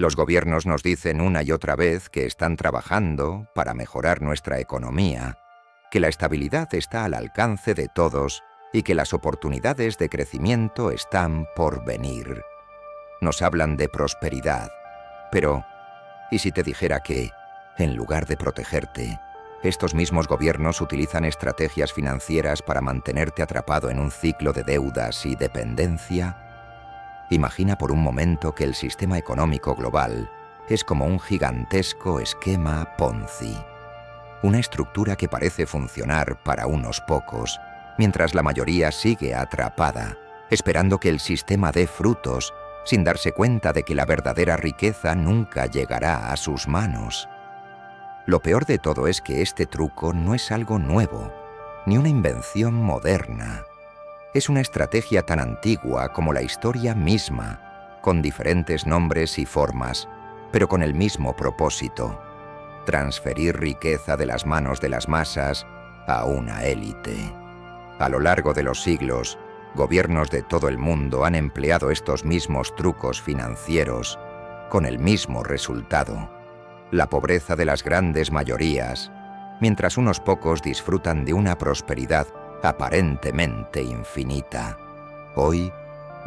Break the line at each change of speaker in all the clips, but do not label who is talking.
Los gobiernos nos dicen una y otra vez que están trabajando para mejorar nuestra economía, que la estabilidad está al alcance de todos y que las oportunidades de crecimiento están por venir. Nos hablan de prosperidad, pero ¿y si te dijera que, en lugar de protegerte, estos mismos gobiernos utilizan estrategias financieras para mantenerte atrapado en un ciclo de deudas y dependencia? Imagina por un momento que el sistema económico global es como un gigantesco esquema Ponzi. Una estructura que parece funcionar para unos pocos, mientras la mayoría sigue atrapada, esperando que el sistema dé frutos, sin darse cuenta de que la verdadera riqueza nunca llegará a sus manos. Lo peor de todo es que este truco no es algo nuevo, ni una invención moderna. Es una estrategia tan antigua como la historia misma, con diferentes nombres y formas, pero con el mismo propósito: transferir riqueza de las manos de las masas a una élite. A lo largo de los siglos, gobiernos de todo el mundo han empleado estos mismos trucos financieros con el mismo resultado: la pobreza de las grandes mayorías, mientras unos pocos disfrutan de una prosperidad aparentemente infinita. Hoy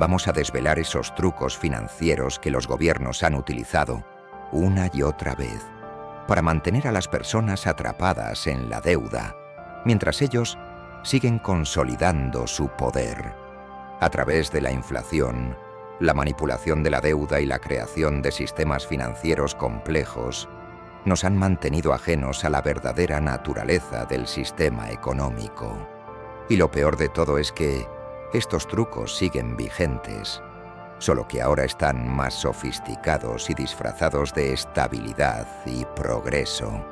vamos a desvelar esos trucos financieros que los gobiernos han utilizado una y otra vez para mantener a las personas atrapadas en la deuda, mientras ellos siguen consolidando su poder. A través de la inflación, la manipulación de la deuda y la creación de sistemas financieros complejos, nos han mantenido ajenos a la verdadera naturaleza del sistema económico. Y lo peor de todo es que estos trucos siguen vigentes, solo que ahora están más sofisticados y disfrazados de estabilidad y progreso.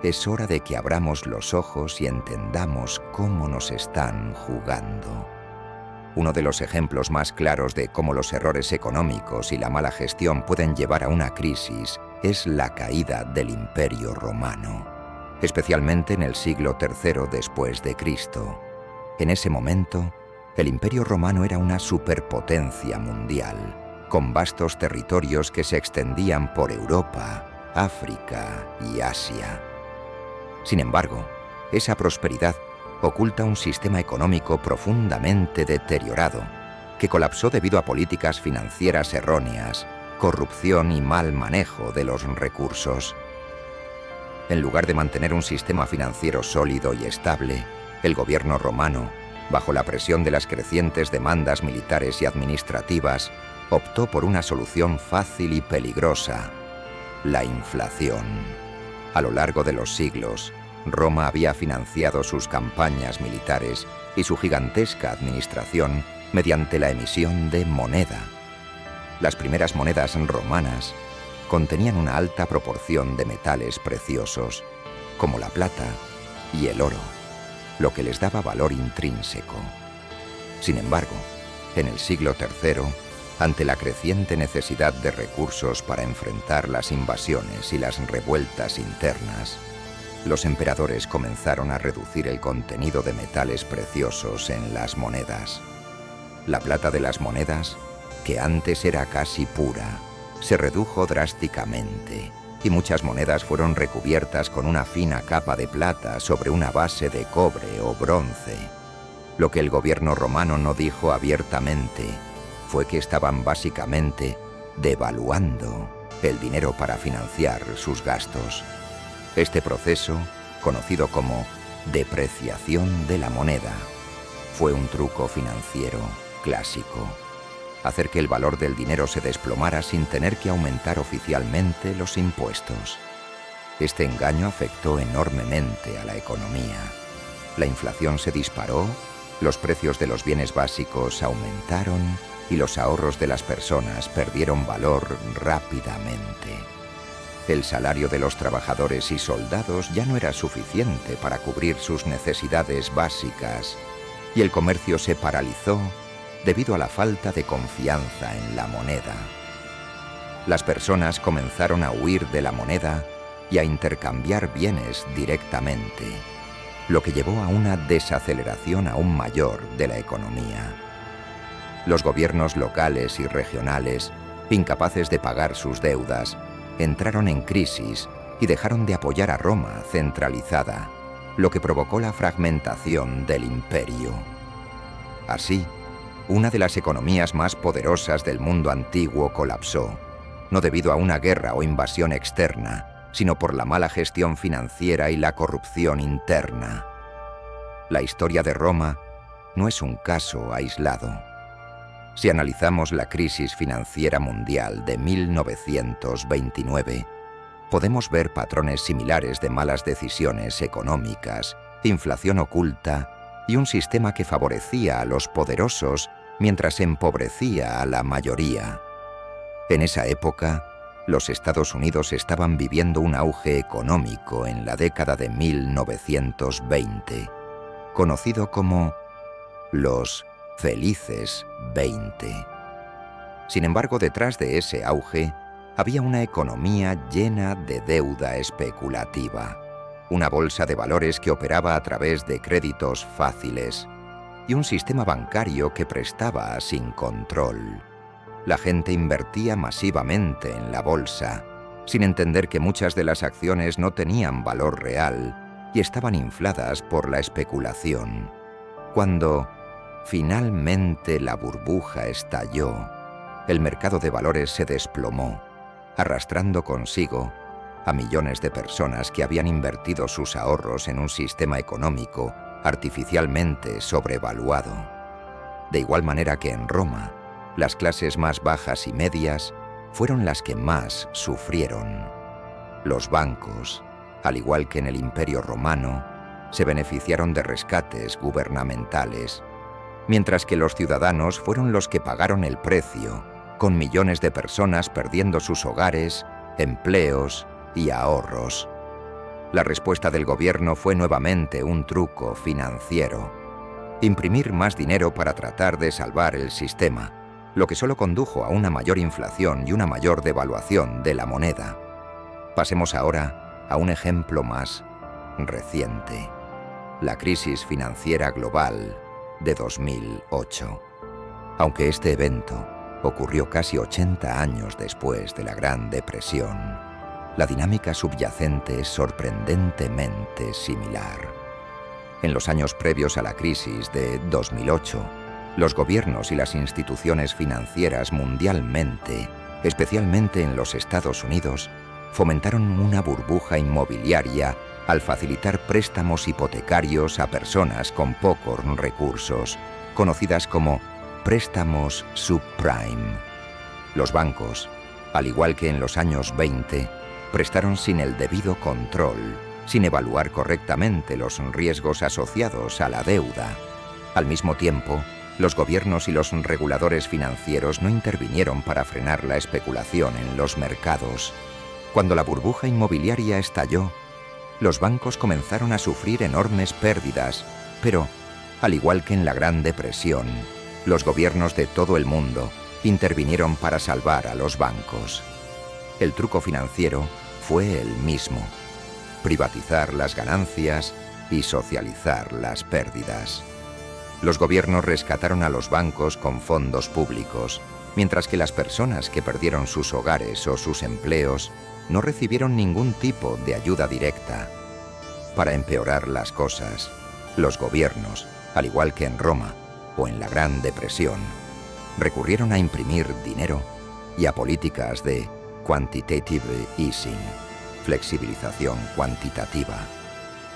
Es hora de que abramos los ojos y entendamos cómo nos están jugando. Uno de los ejemplos más claros de cómo los errores económicos y la mala gestión pueden llevar a una crisis es la caída del Imperio Romano, especialmente en el siglo III después de Cristo. En ese momento, el Imperio Romano era una superpotencia mundial, con vastos territorios que se extendían por Europa, África y Asia. Sin embargo, esa prosperidad oculta un sistema económico profundamente deteriorado, que colapsó debido a políticas financieras erróneas, corrupción y mal manejo de los recursos. En lugar de mantener un sistema financiero sólido y estable, el gobierno romano, bajo la presión de las crecientes demandas militares y administrativas, optó por una solución fácil y peligrosa: la inflación. A lo largo de los siglos, Roma había financiado sus campañas militares y su gigantesca administración mediante la emisión de moneda. Las primeras monedas romanas contenían una alta proporción de metales preciosos, como la plata y el oro, lo que les daba valor intrínseco. Sin embargo, en el siglo III, ante la creciente necesidad de recursos para enfrentar las invasiones y las revueltas internas, los emperadores comenzaron a reducir el contenido de metales preciosos en las monedas. La plata de las monedas, que antes era casi pura, se redujo drásticamente, y muchas monedas fueron recubiertas con una fina capa de plata sobre una base de cobre o bronce. Lo que el gobierno romano no dijo abiertamente fue que estaban básicamente devaluando el dinero para financiar sus gastos. Este proceso, conocido como depreciación de la moneda, fue un truco financiero clásico: hacer que el valor del dinero se desplomara sin tener que aumentar oficialmente los impuestos. Este engaño afectó enormemente a la economía. La inflación se disparó, los precios de los bienes básicos aumentaron y los ahorros de las personas perdieron valor rápidamente. El salario de los trabajadores y soldados ya no era suficiente para cubrir sus necesidades básicas, y el comercio se paralizó debido a la falta de confianza en la moneda. Las personas comenzaron a huir de la moneda y a intercambiar bienes directamente, lo que llevó a una desaceleración aún mayor de la economía. Los gobiernos locales y regionales Incapaces de pagar sus deudas, entraron en crisis y dejaron de apoyar a Roma centralizada, lo que provocó la fragmentación del imperio. Así, una de las economías más poderosas del mundo antiguo colapsó, no debido a una guerra o invasión externa, sino por la mala gestión financiera y la corrupción interna. La historia de Roma no es un caso aislado. Si analizamos la crisis financiera mundial de 1929, podemos ver patrones similares de malas decisiones económicas, inflación oculta y un sistema que favorecía a los poderosos mientras empobrecía a la mayoría. En esa época, los Estados Unidos estaban viviendo un auge económico en la década de 1920, conocido como los felices 20. Sin embargo, detrás de ese auge, había una economía llena de deuda especulativa, una bolsa de valores que operaba a través de créditos fáciles y un sistema bancario que prestaba sin control. La gente invertía masivamente en la bolsa, sin entender que muchas de las acciones no tenían valor real y estaban infladas por la especulación. Cuando finalmente la burbuja estalló, el mercado de valores se desplomó, arrastrando consigo a millones de personas que habían invertido sus ahorros en un sistema económico artificialmente sobrevaluado. De igual manera que en Roma, las clases más bajas y medias fueron las que más sufrieron. Los bancos, al igual que en el Imperio Romano, se beneficiaron de rescates gubernamentales, mientras que los ciudadanos fueron los que pagaron el precio, con millones de personas perdiendo sus hogares, empleos y ahorros. La respuesta del gobierno fue nuevamente un truco financiero: imprimir más dinero para tratar de salvar el sistema, lo que solo condujo a una mayor inflación y una mayor devaluación de la moneda. Pasemos ahora a un ejemplo más reciente: la crisis financiera global de 2008. Aunque este evento ocurrió casi 80 años después de la Gran Depresión, la dinámica subyacente es sorprendentemente similar. En los años previos a la crisis de 2008, los gobiernos y las instituciones financieras mundialmente, especialmente en los Estados Unidos, fomentaron una burbuja inmobiliaria al facilitar préstamos hipotecarios a personas con pocos recursos, conocidas como préstamos subprime. Los bancos, al igual que en los años 20, prestaron sin el debido control, sin evaluar correctamente los riesgos asociados a la deuda. Al mismo tiempo, los gobiernos y los reguladores financieros no intervinieron para frenar la especulación en los mercados. Cuando la burbuja inmobiliaria estalló, los bancos comenzaron a sufrir enormes pérdidas, pero, al igual que en la Gran Depresión, los gobiernos de todo el mundo intervinieron para salvar a los bancos. El truco financiero fue el mismo: privatizar las ganancias y socializar las pérdidas. Los gobiernos rescataron a los bancos con fondos públicos, mientras que las personas que perdieron sus hogares o sus empleos no recibieron ningún tipo de ayuda directa. Para empeorar las cosas, los gobiernos, al igual que en Roma o en la Gran Depresión, recurrieron a imprimir dinero y a políticas de quantitative easing, flexibilización cuantitativa,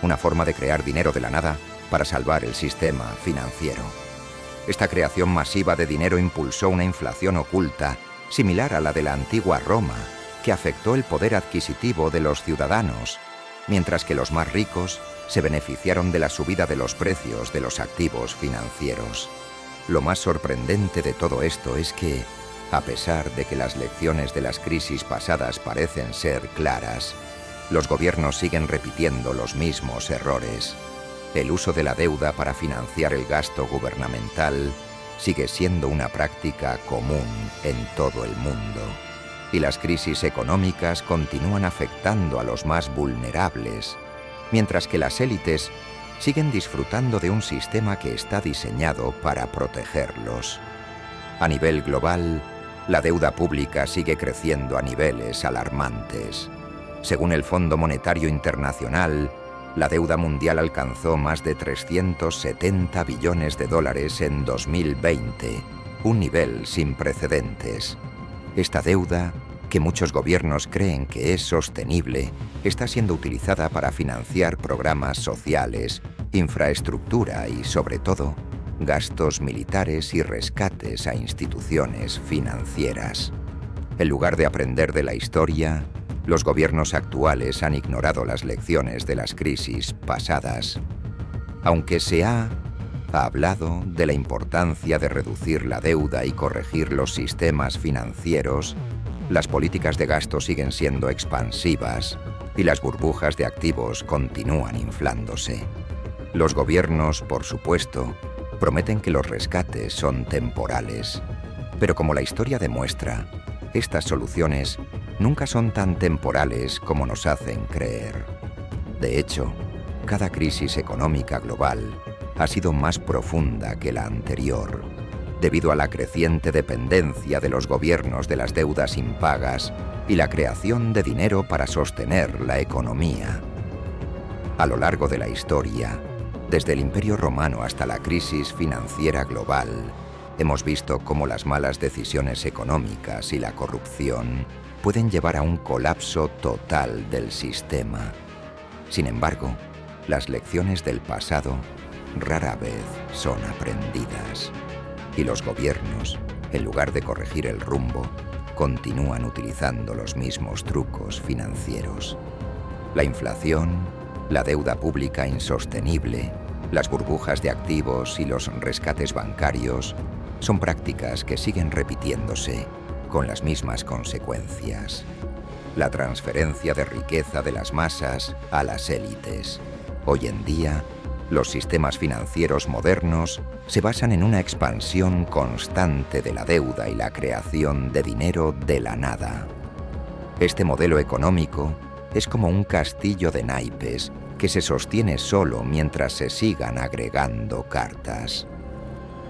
una forma de crear dinero de la nada para salvar el sistema financiero. Esta creación masiva de dinero impulsó una inflación oculta similar a la de la antigua Roma, que afectó el poder adquisitivo de los ciudadanos, mientras que los más ricos se beneficiaron de la subida de los precios de los activos financieros. Lo más sorprendente de todo esto es que, a pesar de que las lecciones de las crisis pasadas parecen ser claras, los gobiernos siguen repitiendo los mismos errores. El uso de la deuda para financiar el gasto gubernamental sigue siendo una práctica común en todo el mundo. Y las crisis económicas continúan afectando a los más vulnerables, mientras que las élites siguen disfrutando de un sistema que está diseñado para protegerlos. A nivel global, La deuda pública sigue creciendo a niveles alarmantes. Según el Fondo Monetario Internacional, la deuda mundial alcanzó más de 370 billones de dólares en 2020, un nivel sin precedentes. Esta deuda, que muchos gobiernos creen que es sostenible, está siendo utilizada para financiar programas sociales, infraestructura y, sobre todo, gastos militares y rescates a instituciones financieras. En lugar de aprender de la historia, los gobiernos actuales han ignorado las lecciones de las crisis pasadas. Aunque se ha hablado de la importancia de reducir la deuda y corregir los sistemas financieros, las políticas de gasto siguen siendo expansivas y las burbujas de activos continúan inflándose. Los gobiernos, por supuesto, prometen que los rescates son temporales, pero como la historia demuestra, estas soluciones nunca son tan temporales como nos hacen creer. De hecho, cada crisis económica global ha sido más profunda que la anterior, debido a la creciente dependencia de los gobiernos de las deudas impagas y la creación de dinero para sostener la economía. A lo largo de la historia, desde el Imperio Romano hasta la crisis financiera global, hemos visto cómo las malas decisiones económicas y la corrupción pueden llevar a un colapso total del sistema. Sin embargo, las lecciones del pasado rara vez son aprendidas, y los gobiernos, en lugar de corregir el rumbo, continúan utilizando los mismos trucos financieros. La inflación, la deuda pública insostenible, las burbujas de activos y los rescates bancarios son prácticas que siguen repitiéndose con las mismas consecuencias. La transferencia de riqueza de las masas a las élites. Hoy en día, los sistemas financieros modernos se basan en una expansión constante de la deuda y la creación de dinero de la nada. Este modelo económico es como un castillo de naipes que se sostiene solo mientras se sigan agregando cartas.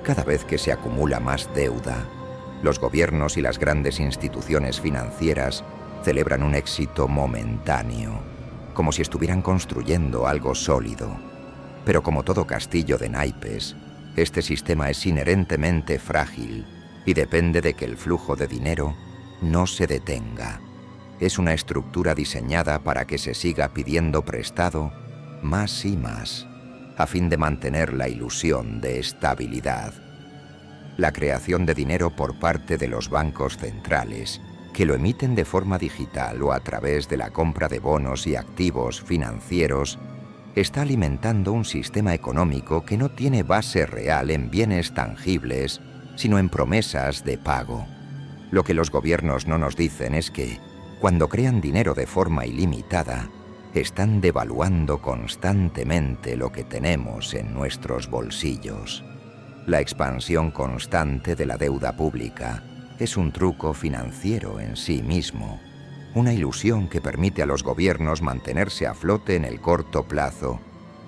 Cada vez que se acumula más deuda, los gobiernos y las grandes instituciones financieras celebran un éxito momentáneo, como si estuvieran construyendo algo sólido. Pero como todo castillo de naipes, este sistema es inherentemente frágil y depende de que el flujo de dinero no se detenga. Es una estructura diseñada para que se siga pidiendo prestado más y más, a fin de mantener la ilusión de estabilidad. La creación de dinero por parte de los bancos centrales, que lo emiten de forma digital o a través de la compra de bonos y activos financieros, está alimentando un sistema económico que no tiene base real en bienes tangibles, sino en promesas de pago. Lo que los gobiernos no nos dicen es que, cuando crean dinero de forma ilimitada, están devaluando constantemente lo que tenemos en nuestros bolsillos. La expansión constante de la deuda pública es un truco financiero en sí mismo, una ilusión que permite a los gobiernos mantenerse a flote en el corto plazo,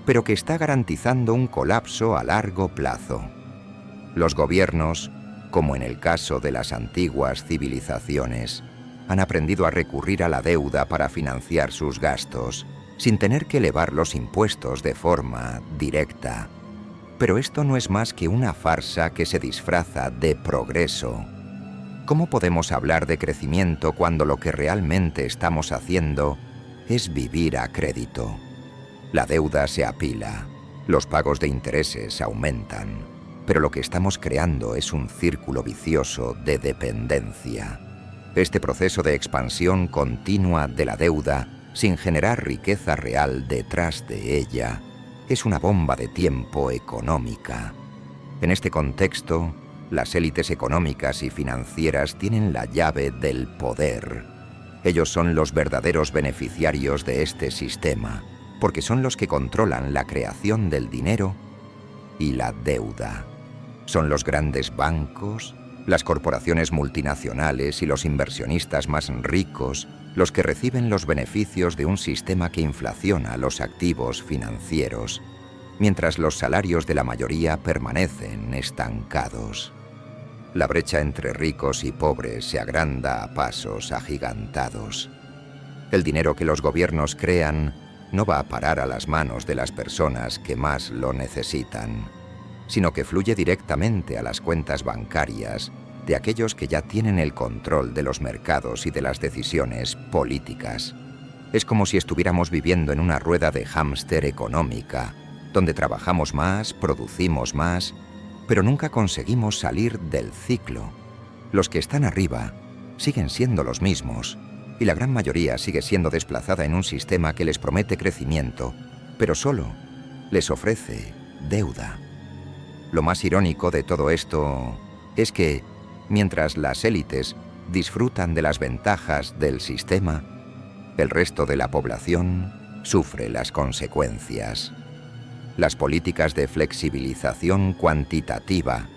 pero que está garantizando un colapso a largo plazo. Los gobiernos, como en el caso de las antiguas civilizaciones, han aprendido a recurrir a la deuda para financiar sus gastos, sin tener que elevar los impuestos de forma directa. Pero esto no es más que una farsa que se disfraza de progreso. ¿Cómo podemos hablar de crecimiento cuando lo que realmente estamos haciendo es vivir a crédito? La deuda se apila, los pagos de intereses aumentan, pero lo que estamos creando es un círculo vicioso de dependencia. Este proceso de expansión continua de la deuda, sin generar riqueza real detrás de ella, es una bomba de tiempo económica. En este contexto, las élites económicas y financieras tienen la llave del poder. Ellos son los verdaderos beneficiarios de este sistema, porque son los que controlan la creación del dinero y la deuda. Son los grandes bancos, las corporaciones multinacionales y los inversionistas más ricos los que reciben los beneficios de un sistema que inflaciona los activos financieros, mientras los salarios de la mayoría permanecen estancados. La brecha entre ricos y pobres se agranda a pasos agigantados. El dinero que los gobiernos crean no va a parar a las manos de las personas que más lo necesitan, sino que fluye directamente a las cuentas bancarias de aquellos que ya tienen el control de los mercados y de las decisiones políticas. Es como si estuviéramos viviendo en una rueda de hámster económica, donde trabajamos más, producimos más, pero nunca conseguimos salir del ciclo. Los que están arriba siguen siendo los mismos, y la gran mayoría sigue siendo desplazada en un sistema que les promete crecimiento, pero solo les ofrece deuda. Lo más irónico de todo esto es que, mientras las élites disfrutan de las ventajas del sistema, el resto de la población sufre las consecuencias. Las políticas de flexibilización cuantitativa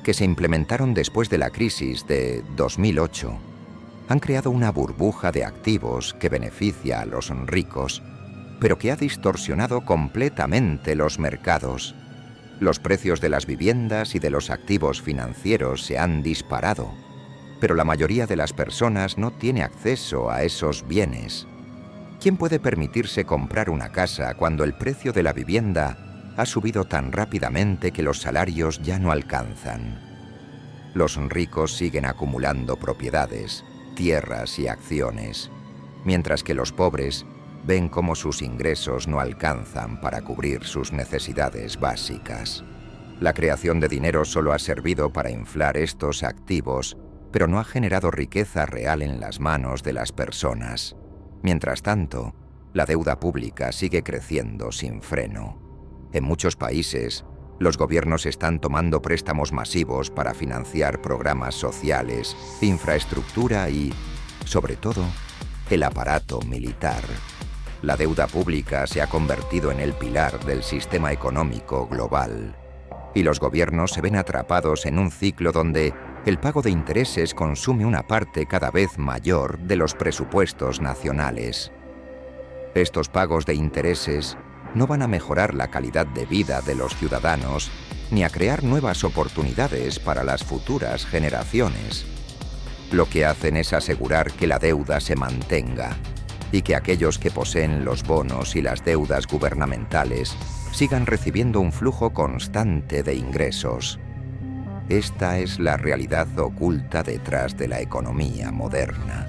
que se implementaron después de la crisis de 2008 han creado una burbuja de activos que beneficia a los ricos, pero que ha distorsionado completamente los mercados. Los precios de las viviendas y de los activos financieros se han disparado, pero la mayoría de las personas no tiene acceso a esos bienes. ¿Quién puede permitirse comprar una casa cuando el precio de la vivienda ha subido tan rápidamente que los salarios ya no alcanzan? Los ricos siguen acumulando propiedades, tierras y acciones, mientras que los pobres ven cómo sus ingresos no alcanzan para cubrir sus necesidades básicas. La creación de dinero solo ha servido para inflar estos activos, pero no ha generado riqueza real en las manos de las personas. Mientras tanto, la deuda pública sigue creciendo sin freno. En muchos países, los gobiernos están tomando préstamos masivos para financiar programas sociales, infraestructura y, sobre todo, el aparato militar. La deuda pública se ha convertido en el pilar del sistema económico global, y los gobiernos se ven atrapados en un ciclo donde el pago de intereses consume una parte cada vez mayor de los presupuestos nacionales. Estos pagos de intereses no van a mejorar la calidad de vida de los ciudadanos ni a crear nuevas oportunidades para las futuras generaciones. Lo que hacen es asegurar que la deuda se mantenga y que aquellos que poseen los bonos y las deudas gubernamentales sigan recibiendo un flujo constante de ingresos. Esta es la realidad oculta detrás de la economía moderna.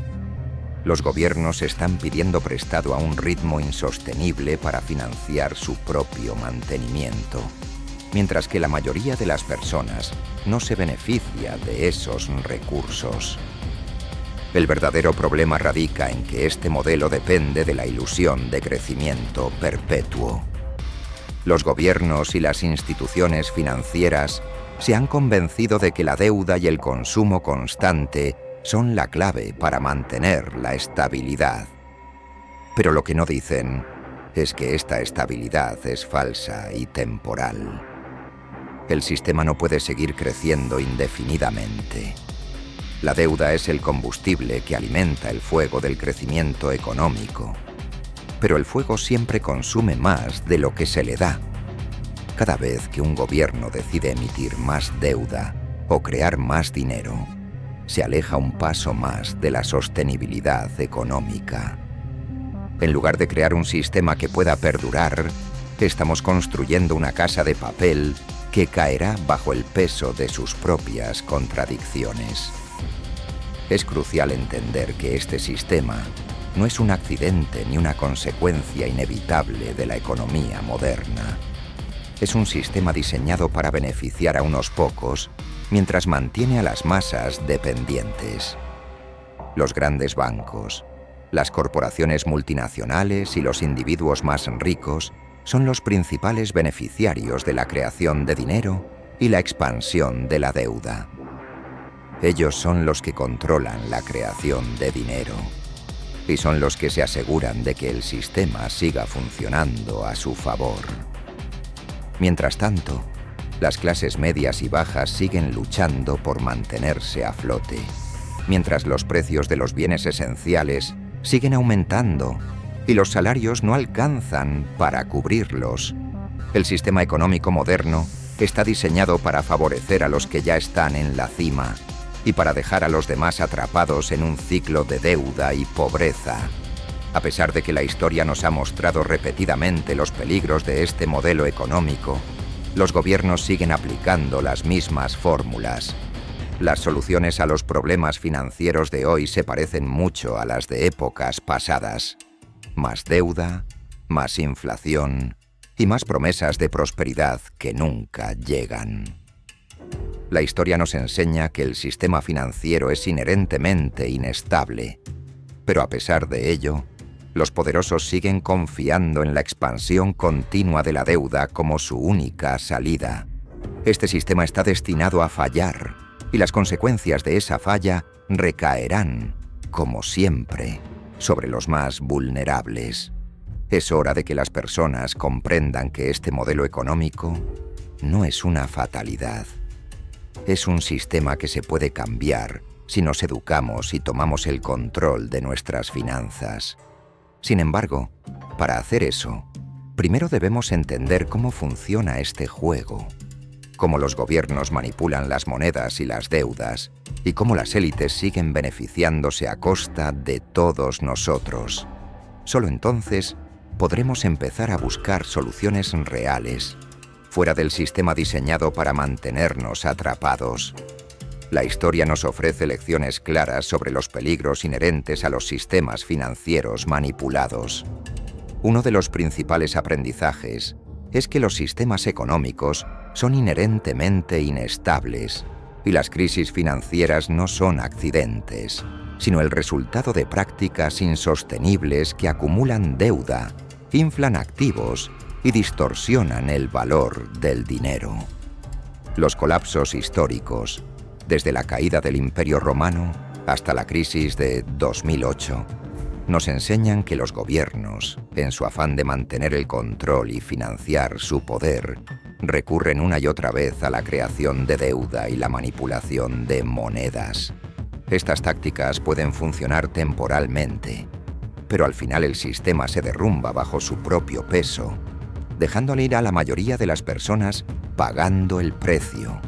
Los gobiernos están pidiendo prestado a un ritmo insostenible para financiar su propio mantenimiento, mientras que la mayoría de las personas no se beneficia de esos recursos. El verdadero problema radica en que este modelo depende de la ilusión de crecimiento perpetuo. Los gobiernos y las instituciones financieras se han convencido de que la deuda y el consumo constante son la clave para mantener la estabilidad. Pero lo que no dicen es que esta estabilidad es falsa y temporal. El sistema no puede seguir creciendo indefinidamente. La deuda es el combustible que alimenta el fuego del crecimiento económico. Pero el fuego siempre consume más de lo que se le da. Cada vez que un gobierno decide emitir más deuda o crear más dinero, se aleja un paso más de la sostenibilidad económica. En lugar de crear un sistema que pueda perdurar, estamos construyendo una casa de papel que caerá bajo el peso de sus propias contradicciones. Es crucial entender que este sistema no es un accidente ni una consecuencia inevitable de la economía moderna. Es un sistema diseñado para beneficiar a unos pocos mientras mantiene a las masas dependientes. Los grandes bancos, las corporaciones multinacionales y los individuos más ricos son los principales beneficiarios de la creación de dinero y la expansión de la deuda. Ellos son los que controlan la creación de dinero y son los que se aseguran de que el sistema siga funcionando a su favor. Mientras tanto, las clases medias y bajas siguen luchando por mantenerse a flote, mientras los precios de los bienes esenciales siguen aumentando y los salarios no alcanzan para cubrirlos. El sistema económico moderno está diseñado para favorecer a los que ya están en la cima y para dejar a los demás atrapados en un ciclo de deuda y pobreza. A pesar de que la historia nos ha mostrado repetidamente los peligros de este modelo económico, los gobiernos siguen aplicando las mismas fórmulas. Las soluciones a los problemas financieros de hoy se parecen mucho a las de épocas pasadas. Más deuda, más inflación y más promesas de prosperidad que nunca llegan. La historia nos enseña que el sistema financiero es inherentemente inestable, pero a pesar de ello, los poderosos siguen confiando en la expansión continua de la deuda como su única salida. Este sistema está destinado a fallar, y las consecuencias de esa falla recaerán, como siempre, sobre los más vulnerables. Es hora de que las personas comprendan que este modelo económico no es una fatalidad. Es un sistema que se puede cambiar si nos educamos y tomamos el control de nuestras finanzas. Sin embargo, para hacer eso, primero debemos entender cómo funciona este juego, cómo los gobiernos manipulan las monedas y las deudas, y cómo las élites siguen beneficiándose a costa de todos nosotros. Solo entonces podremos empezar a buscar soluciones reales, fuera del sistema diseñado para mantenernos atrapados. La historia nos ofrece lecciones claras sobre los peligros inherentes a los sistemas financieros manipulados. Uno de los principales aprendizajes es que los sistemas económicos son inherentemente inestables y las crisis financieras no son accidentes, sino el resultado de prácticas insostenibles que acumulan deuda, inflan activos y distorsionan el valor del dinero. Los colapsos históricos, desde la caída del Imperio Romano hasta la crisis de 2008, nos enseñan que los gobiernos, en su afán de mantener el control y financiar su poder, recurren una y otra vez a la creación de deuda y la manipulación de monedas. Estas tácticas pueden funcionar temporalmente, pero al final el sistema se derrumba bajo su propio peso, dejándole ir a la mayoría de las personas pagando el precio.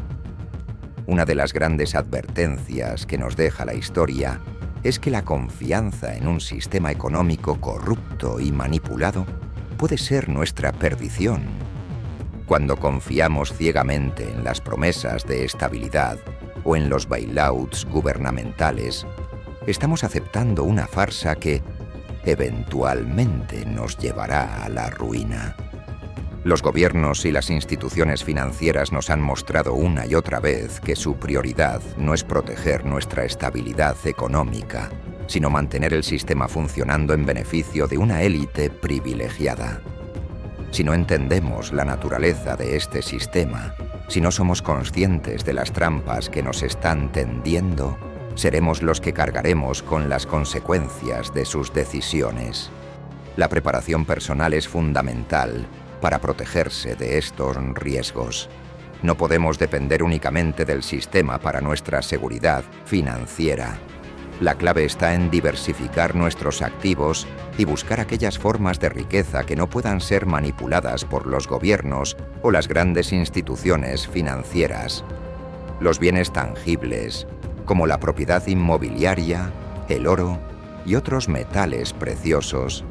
Una de las grandes advertencias que nos deja la historia es que la confianza en un sistema económico corrupto y manipulado puede ser nuestra perdición. Cuando confiamos ciegamente en las promesas de estabilidad o en los bailouts gubernamentales, estamos aceptando una farsa que eventualmente nos llevará a la ruina. Los gobiernos y las instituciones financieras nos han mostrado una y otra vez que su prioridad no es proteger nuestra estabilidad económica, sino mantener el sistema funcionando en beneficio de una élite privilegiada. Si no entendemos la naturaleza de este sistema, si no somos conscientes de las trampas que nos están tendiendo, seremos los que cargaremos con las consecuencias de sus decisiones. La preparación personal es fundamental para protegerse de estos riesgos. No podemos depender únicamente del sistema para nuestra seguridad financiera. La clave está en diversificar nuestros activos y buscar aquellas formas de riqueza que no puedan ser manipuladas por los gobiernos o las grandes instituciones financieras. Los bienes tangibles, como la propiedad inmobiliaria, el oro y otros metales preciosos,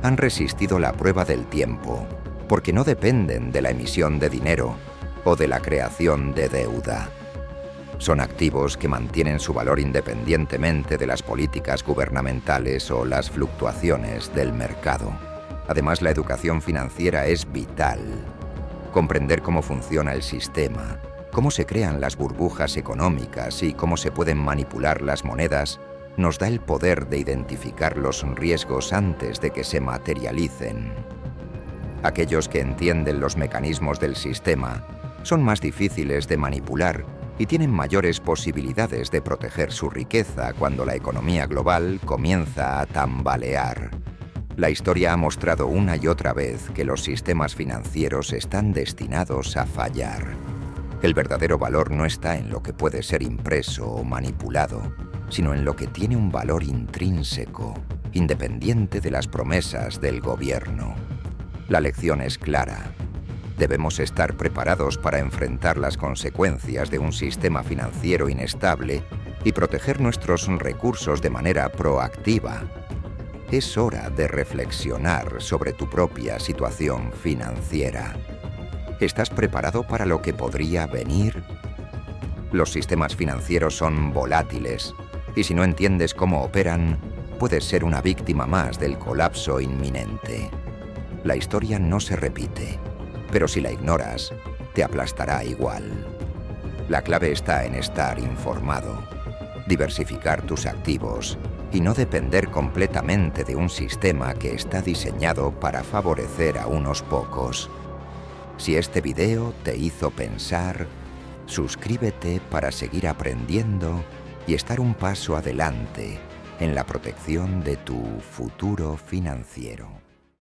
han resistido la prueba del tiempo, porque no dependen de la emisión de dinero o de la creación de deuda. Son activos que mantienen su valor independientemente de las políticas gubernamentales o las fluctuaciones del mercado. Además, la educación financiera es vital. Comprender cómo funciona el sistema, cómo se crean las burbujas económicas y cómo se pueden manipular las monedas, nos da el poder de identificar los riesgos antes de que se materialicen. Aquellos que entienden los mecanismos del sistema son más difíciles de manipular y tienen mayores posibilidades de proteger su riqueza cuando la economía global comienza a tambalear. La historia ha mostrado una y otra vez que los sistemas financieros están destinados a fallar. El verdadero valor no está en lo que puede ser impreso o manipulado, sino en lo que tiene un valor intrínseco, independiente de las promesas del gobierno. La lección es clara. Debemos estar preparados para enfrentar las consecuencias de un sistema financiero inestable y proteger nuestros recursos de manera proactiva. Es hora de reflexionar sobre tu propia situación financiera. ¿Estás preparado para lo que podría venir? Los sistemas financieros son volátiles y si no entiendes cómo operan, puedes ser una víctima más del colapso inminente. La historia no se repite, pero si la ignoras, te aplastará igual. La clave está en estar informado, diversificar tus activos y no depender completamente de un sistema que está diseñado para favorecer a unos pocos. Si este video te hizo pensar, suscríbete para seguir aprendiendo y estar un paso adelante en la protección de tu futuro financiero.